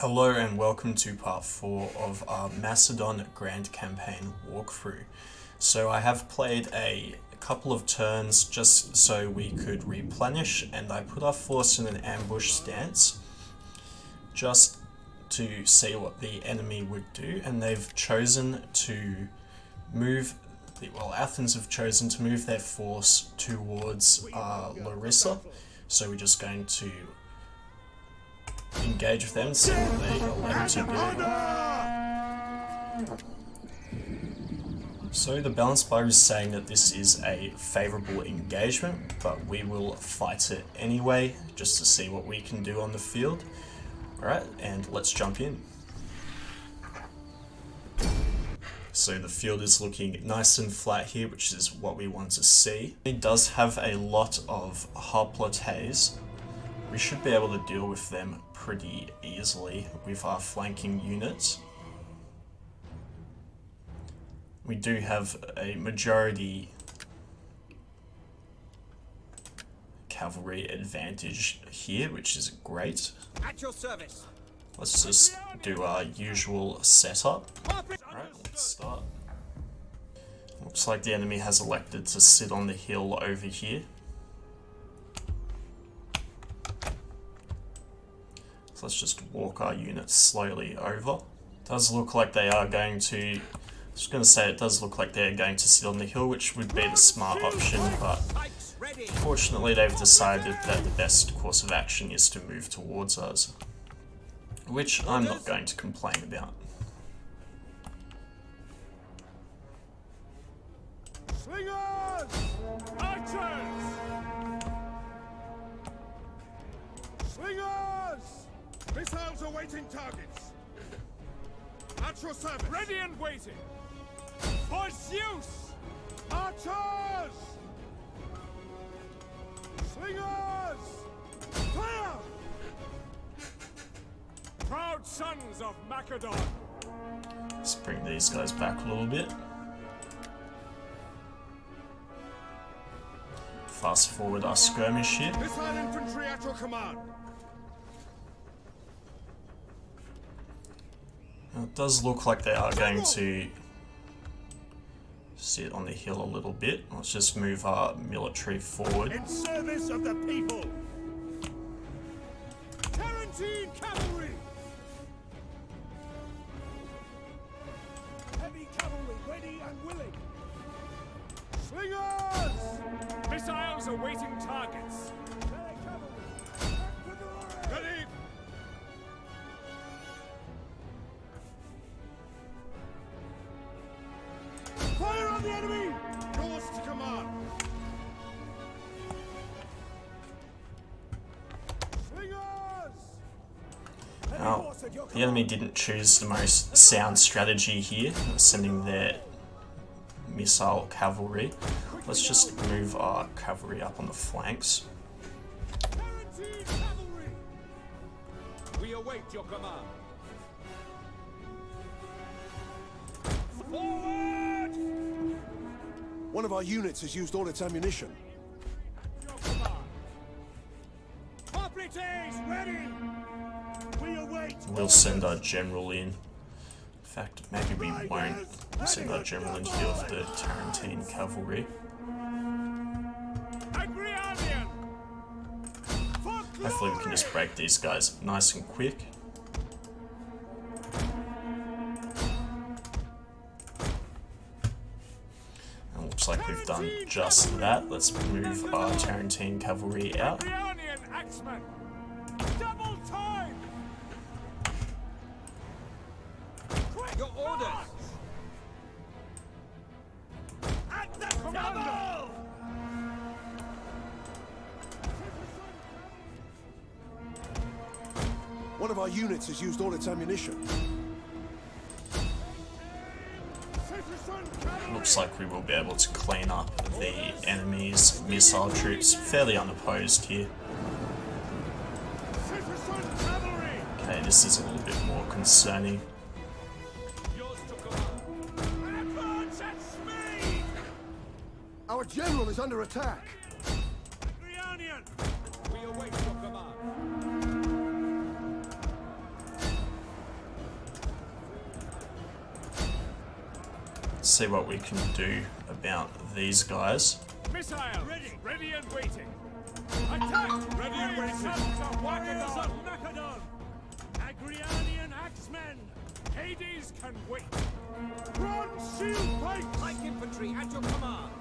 Hello and welcome to part 4 of our Macedon Grand Campaign walkthrough. So I have played a couple of turns just so we could replenish, and I put our force in an ambush stance just to see what the enemy would do, and they've chosen to move, Athens have chosen to move their force towards Larissa, so we're just going to engage with them, see what they allow to do. So the balance bar is saying that this is a favourable engagement, but we will fight it anyway, just to see what we can do on the field. Alright, and let's jump in. So the field is looking nice and flat here, which is what we want to see. It does have a lot of hoplites. We should be able to deal with them pretty easily with our flanking units. We do have a majority cavalry advantage here, which is great. At your service. Let's just do our usual setup. Alright, let's start. Looks like the enemy has elected to sit on the hill over here. So let's just walk our units slowly over. Does look like they are going to, I was going to say it does look like they're going to sit on the hill, which would be the smart option, but fortunately they've decided that the best course of action is to move towards us, which I'm not going to complain about. Slingers! Archers! Slingers! Missiles awaiting targets. At your service. Ready and waiting. For Zeus! Archers! Slingers! Fire! Proud sons of Macedon. Let's bring these guys back a little bit. Fast forward our skirmish here. Missile infantry at your command. Now, it does look like they are going to sit on the hill a little bit. Let's just move our military forward. In service of the people. Tarentine cavalry. Heavy cavalry ready and willing. Slingers! Missiles awaiting targets. Ready! Fire on the enemy! Yours to command. Slingers! Now, the enemy didn't choose the most sound strategy here, sending their missile cavalry. Let's just move our cavalry up on the flanks. Tarentine cavalry! We await your command. Forward! One of our units has used all its ammunition. Your command. Hoplites ready! We await. We'll send our general in. In fact, maybe we won't send our general in to deal with the Tarentine cavalry. Agrianian! Hopefully we can just break these guys nice and quick. And looks like we've done just that. Let's move our Tarentine cavalry out. Agrianian axemen! Double time! Your orders! At the double! One of our units has used all its ammunition. Looks like we will be able to clean up the enemy's missile troops fairly unopposed here. Okay, this is a little bit more concerning. Our general is under attack. We await your command. see what we can do about these guys. Missile! Ready and waiting! Attack! Ready and waiting! Warriors of Macedon! Agrianian axemen! Hades can wait! Bronze shield pikes! Light infantry at your command!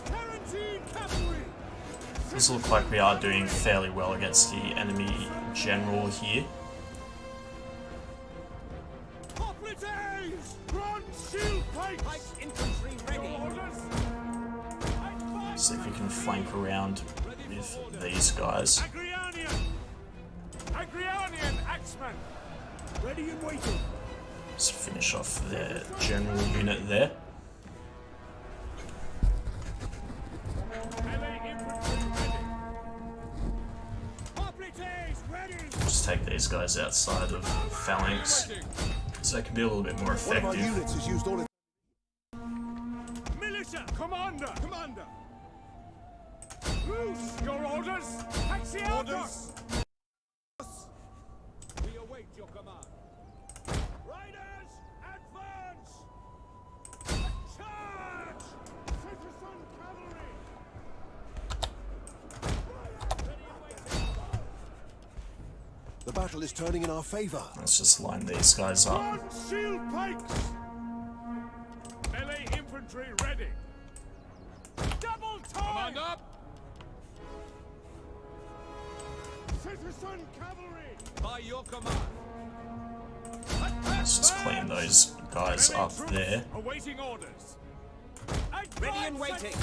Tarantine cavalry! Does look like we are doing fairly well against the enemy general here. Hoplites! Bronze shield pikes! Light infantry ready! See if we can flank around with these guys. Agrianian axemen! Ready and waiting! Let's finish off their general unit there. Just take these guys outside of phalanx so they can be a little bit more One of our effective. units has used all its... Militia! Commander! Commander! Loose! Your orders! Axiatos! We await your command. Riders, advance! Charge! Citizen cavalry! Ready and waiting. The battle is turning in our favor. Let's just line these guys up. Bronze shield pikes! Melee infantry ready! Double time! Command up! Citizen cavalry! By your command! Let's just clean those guys up there. Awaiting orders! Ready and waiting!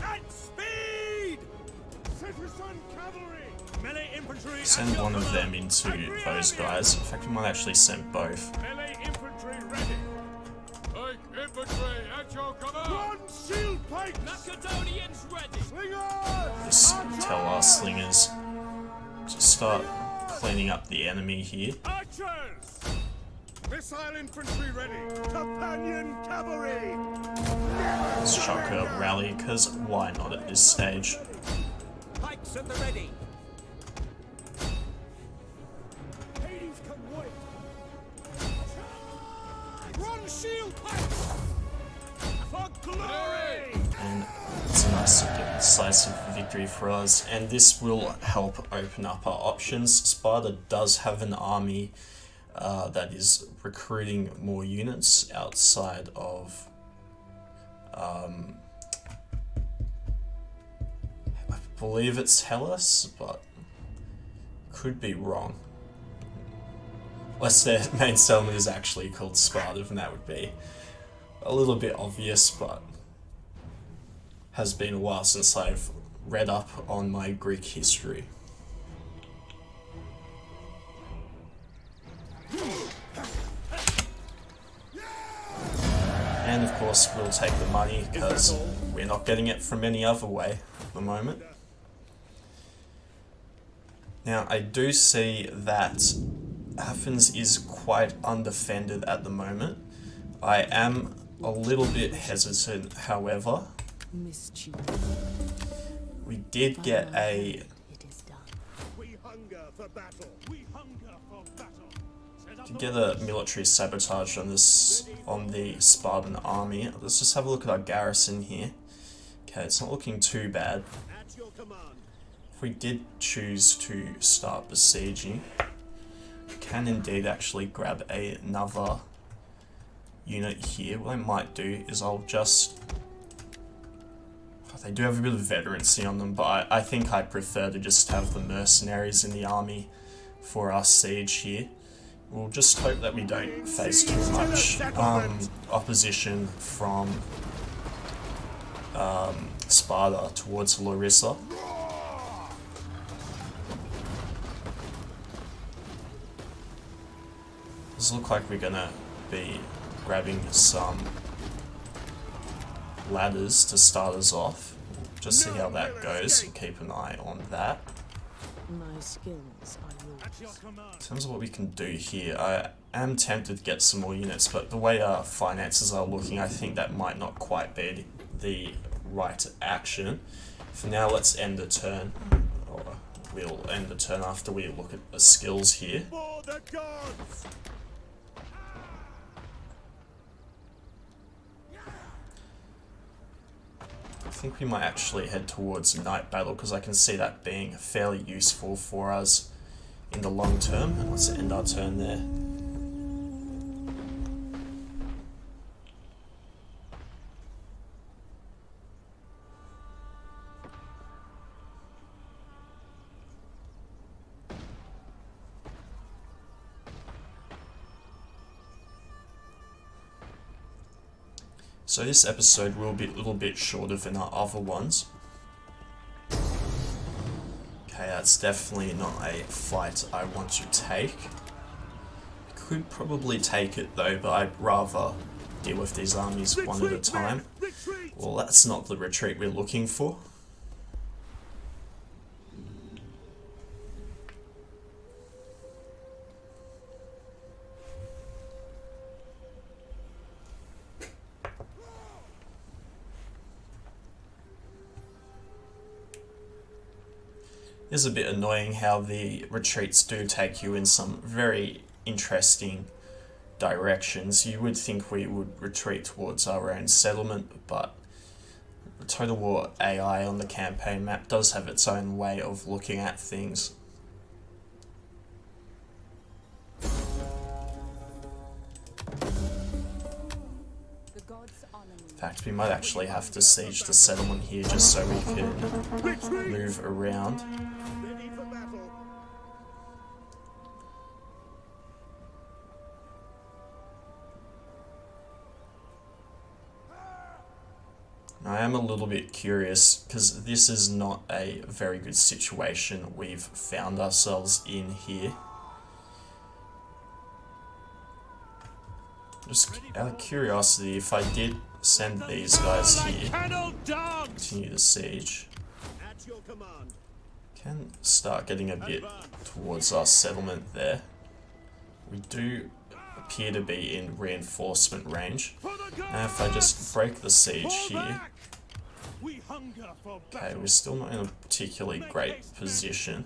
At speed! Citizen cavalry! Melee infantry! Send one of them into those guys. In fact, we might actually send both. Melee infantry ready! Take infantry at your command! Bronze shield pikes! Macedonians ready! Slingers! Just tell our slingers to start cleaning up the enemy here. Archers! Missile infantry ready! Companion cavalry! Let's chuck a rally, because why not at this stage? Pikes at the ready! Hades can wait! Bronze shield pikes! For glory! And it's a nice decisive victory for us, and this will help open up our options. Sparta does have an army that is recruiting more units outside of I believe it's Hellas, but could be wrong. Unless their main settlement is actually called Sparta, and that would be a little bit obvious, but has been a while since I've read up on my Greek history. And of course we'll take the money because we're not getting it from any other way at the moment. Now I do see that Athens is quite undefended at the moment. I am a little bit hesitant, however. We did get a We hunger for battle! We hunger for battle! to get a military sabotage on the Spartan army. Let's just have a look at our garrison here. Okay, it's not looking too bad. At your command! If we did choose to start besieging, we can indeed actually grab another unit here. What I might do is I'll just... They do have a bit of veterancy on them, but I think I prefer to just have the mercenaries in the army for our siege here. We'll just hope that we don't face too much opposition from Sparta towards Larissa. Does look like we're gonna be grabbing some ladders to start us off. Just see how that goes and keep an eye on that. My skills are yours. At your command! In terms of what we can do here, I am tempted to get some more units, but the way our finances are looking, I think that might not quite be the right action. For now, let's end the turn, or we'll end the turn after we look at the skills here. For the gods! I think we might actually head towards night battle because I can see that being fairly useful for us in the long term. And let's end our turn there. So this episode will be a little bit shorter than our other ones. Okay, that's definitely not a fight I want to take. I could probably take it though, but I'd rather deal with these armies one at a time. Well, that's not the retreat we're looking for. It's a bit annoying how the retreats do take you in some very interesting directions. You would think we would retreat towards our own settlement, but the Total War AI on the campaign map does have its own way of looking at things. In fact, we might actually have to siege the settlement here just so we can move around. I am a little bit curious because this is not a very good situation we've found ourselves in here. Just out of curiosity, if I did send these guys here, continue the siege, can start getting a bit towards our settlement there. We do appear to be in reinforcement range. Now if I just break the siege here, okay, we're still not in a particularly great position.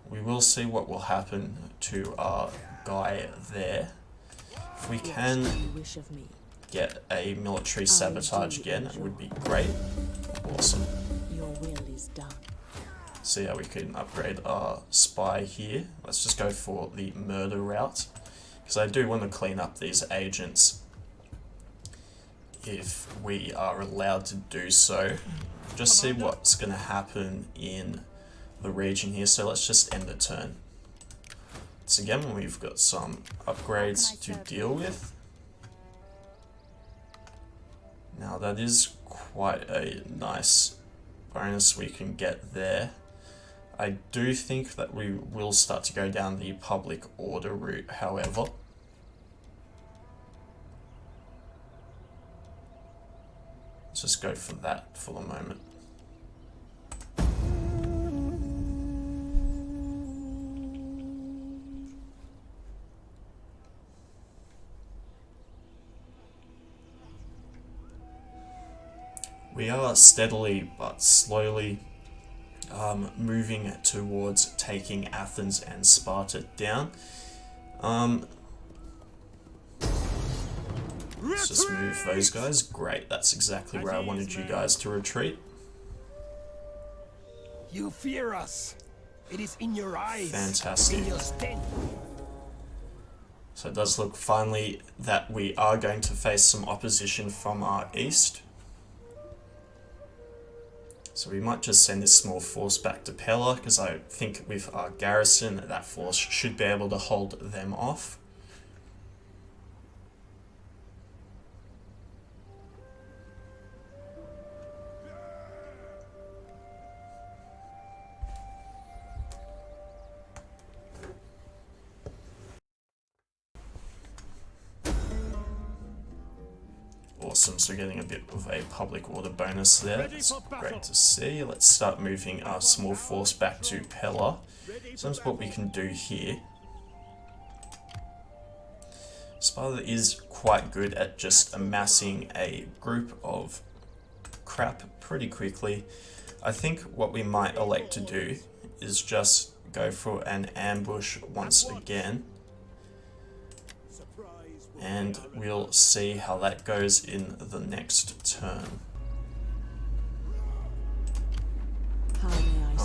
We will see what will happen to our guy there. If we can get a military sabotage again, it would be great. Awesome. Your will is done. See how we can upgrade our spy here. Let's just go for the murder route, because I do want to clean up these agents if we are allowed to do so. Just see what's going to happen in the region here. So let's just end the turn. So again, we've got some upgrades to deal with. Now that is quite a nice bonus we can get there. I do think that we will start to go down the public order route, however. Let's just go for that for the moment. We are steadily but slowly moving towards taking Athens and Sparta down. Let's just move those guys. Great, that's exactly where I wanted you guys to retreat. You fear us. It is in your eyes. Fantastic. In your stench. So it does look finally that we are going to face some opposition from our east. So we might just send this small force back to Pella, because I think with our garrison, that force should be able to hold them off. Awesome, so getting a bit of a public order bonus there. It's great to see. Let's start moving our small force back to Pella. So that's what we can do here. Sparta is quite good at just amassing a group of crap pretty quickly. I think what we might elect to do is just go for an ambush once again. And we'll see how that goes in the next turn.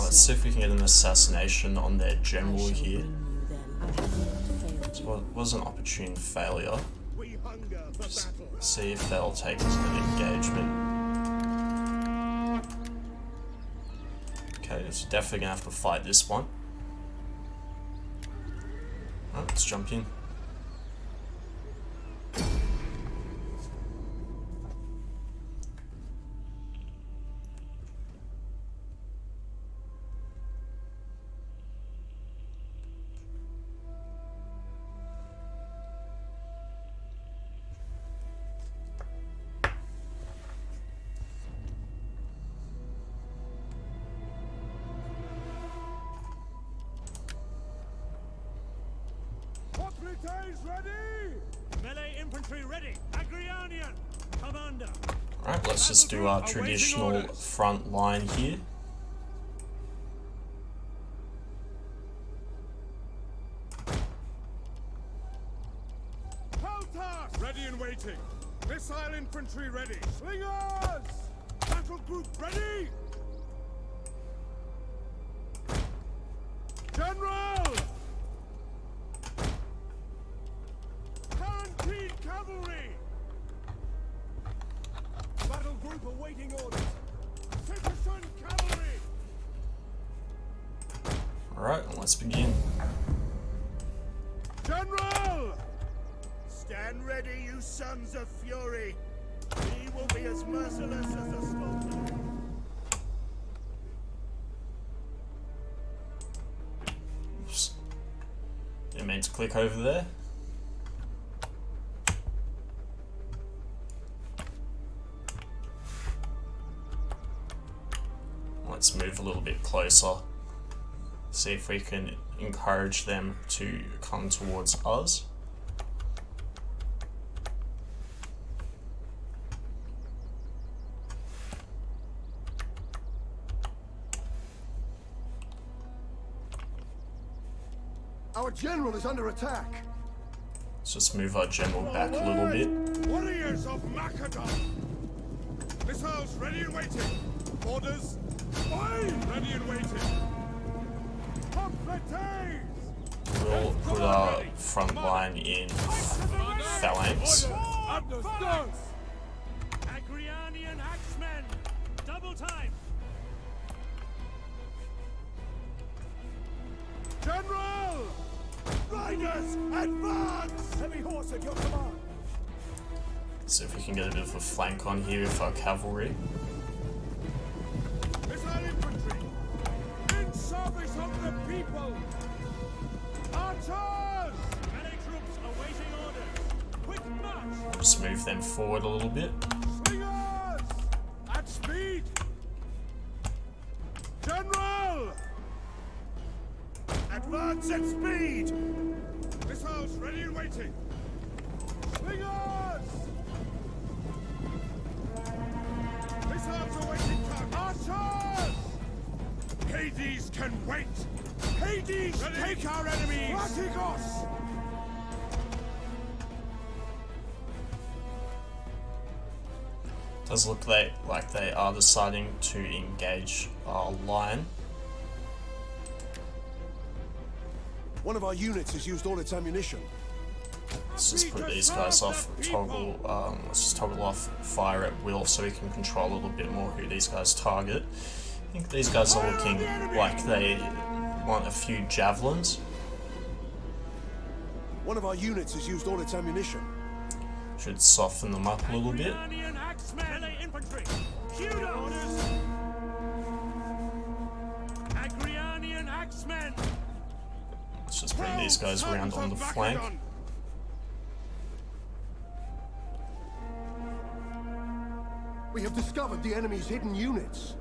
let's see if we can get an assassination on their general I shall here. bring you their life. Failed So it was an opportune failure. We hunger for battle. See if they'll take an engagement. Okay, it's definitely gonna have to fight this one. Alright, let's jump in. Hoplites ready! Melee infantry ready! Agrianian! Commander! Alright, let's just do our traditional front line here. Peltas! Ready and waiting! Missile infantry ready! Slingers! Battle group ready! General! Guaranteed cavalry! Battle group awaiting orders! Citizen cavalry! Alright, let's begin. General! Stand ready, you sons of fury! We will be as merciless as the slaughter! Oops. Didn't mean to click over there. Let's move a little bit closer. See if we can encourage them to come towards us. Our general is under attack. Let's just move our general back a little bit. Warriors of Macedon! Missiles ready and waiting! Orders! Aye! Ready and waiting! Hoplites! We'll put our front line in phalanx. Understood! Agrianian axemen! Double time! General! Riders, advance! Heavy horse at your command! See if we can get a bit of a flank on here with our cavalry. Missile infantry! In service of the people! Archers! Melee troops awaiting orders! Quick march! Just move them forward a little bit. Slingers! At speed! General! Advance at speed! Missiles ready and waiting! Slingers! Missiles awaiting target! Archers! Hades can wait! Hades, take our enemies! Strategos! Does look like they are deciding to engage our line. One of our units has used all its ammunition. Let's just put these guys off toggle. Let's just toggle off fire at will so we can control a little bit more who these guys target. I think these guys are looking like they want a few javelins. One of our units has used all its ammunition. Should soften them up a little bit. Agrianian axemen! Melee infantry! Orders! Agrianian axemen! Let's just bring these guys around on the flank. We have discovered the enemy's hidden units.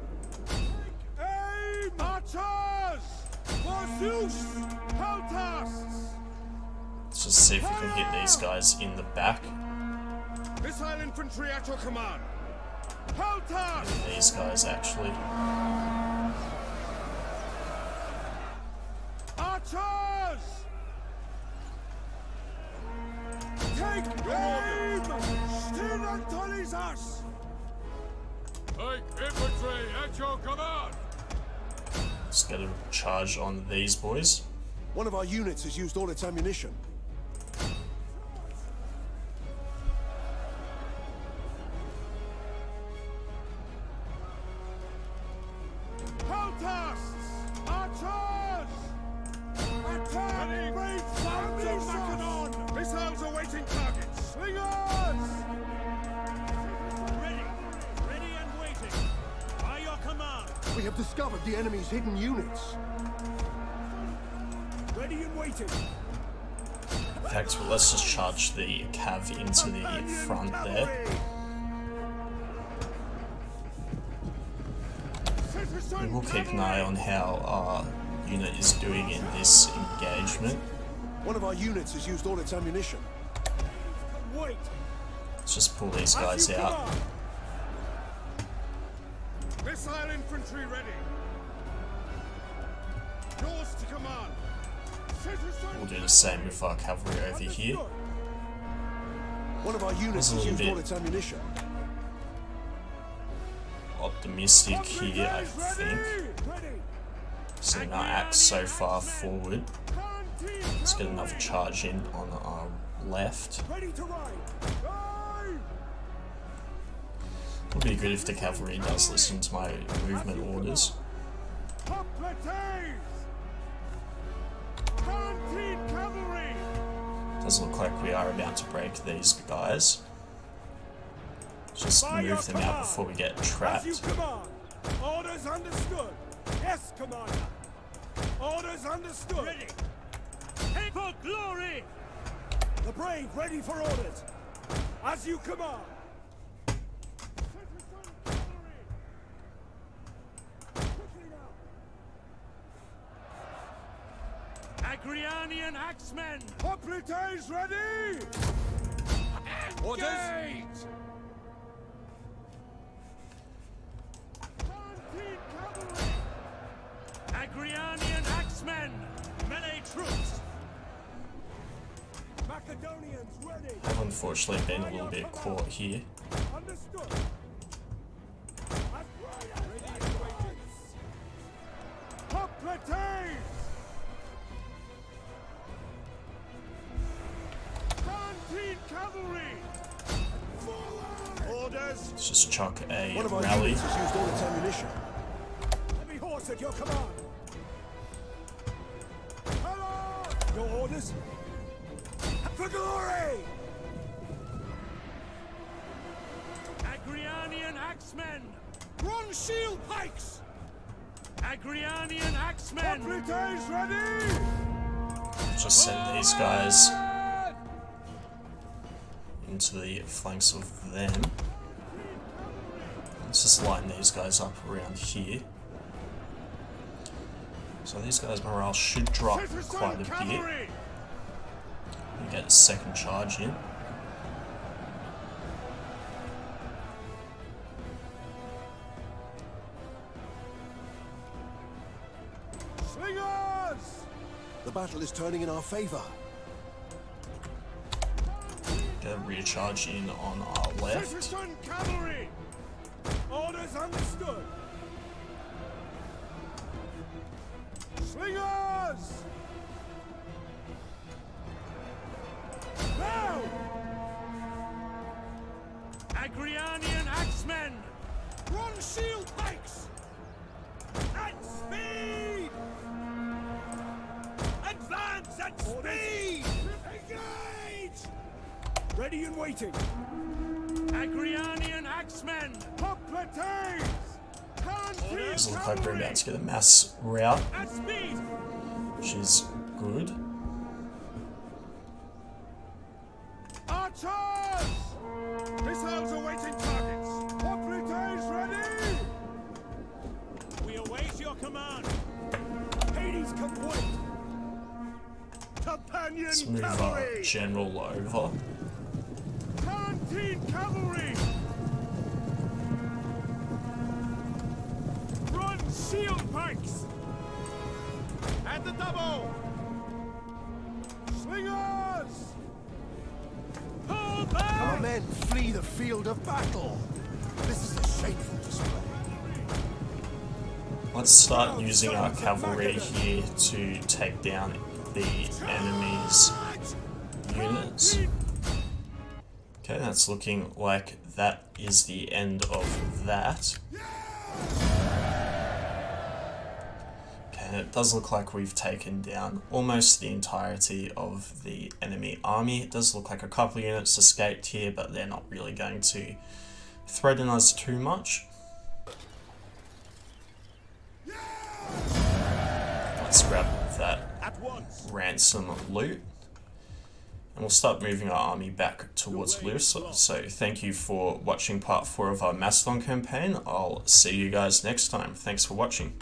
Aim! Archers! For Zeus! Peltas! Let's just see if we can hit these guys in the back. Missile infantry at your command! Peltas! These guys actually. Archers! Take aim! Still Take infantry at your command! Let's get a charge on these boys. One of our units has used all its ammunition. Peltasts! Archers! Attack! Brave sons of Macedon! Missiles awaiting targets! Slingers! Ready! Ready and waiting! By your command! We have discovered the enemy's hidden units. Ready and waiting! In fact, let's just charge the cav into the front there. And we'll keep an eye on how our unit is doing in this engagement. One of our units has used all its ammunition. Wait! Let's just pull these guys out. Missile infantry ready! Yours to command! We'll do the same with our cavalry over here. One of our units has used all its ammunition. Optimistic here, I think. Seeing our axe so far forward. Let's get another charge in on our left. Ready to ride! Would be good if the cavalry does listen to my movement orders. Does look like we are about to break these guys. Just move them out before we get trapped. Orders understood. Yes, Commander. Orders understood. Ready. Aim for glory. The brave ready for orders. As you command. Agrianian axemen. Hoplites ready. Orders. Engage. Agrianian axemen! Melee troops! Macedonians ready! I've unfortunately been a little bit caught here. Understood! Hoplites! Canteen cavalry! Forward! Orders! Let's just chuck a One of our rally. units has used all its ammunition. Heavy horse at your command! Hello! Your orders? For glory! Agrianian axemen! Run shield pikes! Agrianian axemen! Hoplites ready! Just send these guys into the flanks of them. Let's just line these guys up around here. So these guys' morale should drop quite a bit. We get a second charge in. Slingers! The battle is turning in our favor. Get a rear charge in on our left. Citizen cavalry! Orders understood! Slingers! Now! Agrianian axemen! Run shield pikes! At speed! Advance at speed! Engage! Ready and waiting! Agrianian axemen! Hoplites! Doesn't look like we're about to get a mass rout, At speed! which is good. Archers! Missiles awaiting targets! Hoplites ready! We await your command! Hades can wait! Companion Let's move our cavalry! general over. Canteen cavalry! Run shield pikes! At the double! Slingers! Pull back! Our men flee the field of battle. This is a shameful display. Let's start using our cavalry here to take down the enemy's units. Okay, that's looking like that is the end of that. Okay, and it does look like we've taken down almost the entirety of the enemy army. It does look like a couple of units escaped here, but they're not really going to threaten us too much. Let's grab that ransom loot. And we'll start moving our army back towards Lusa. So thank you for watching part 4 of our Macedon campaign. I'll see you guys next time. Thanks for watching.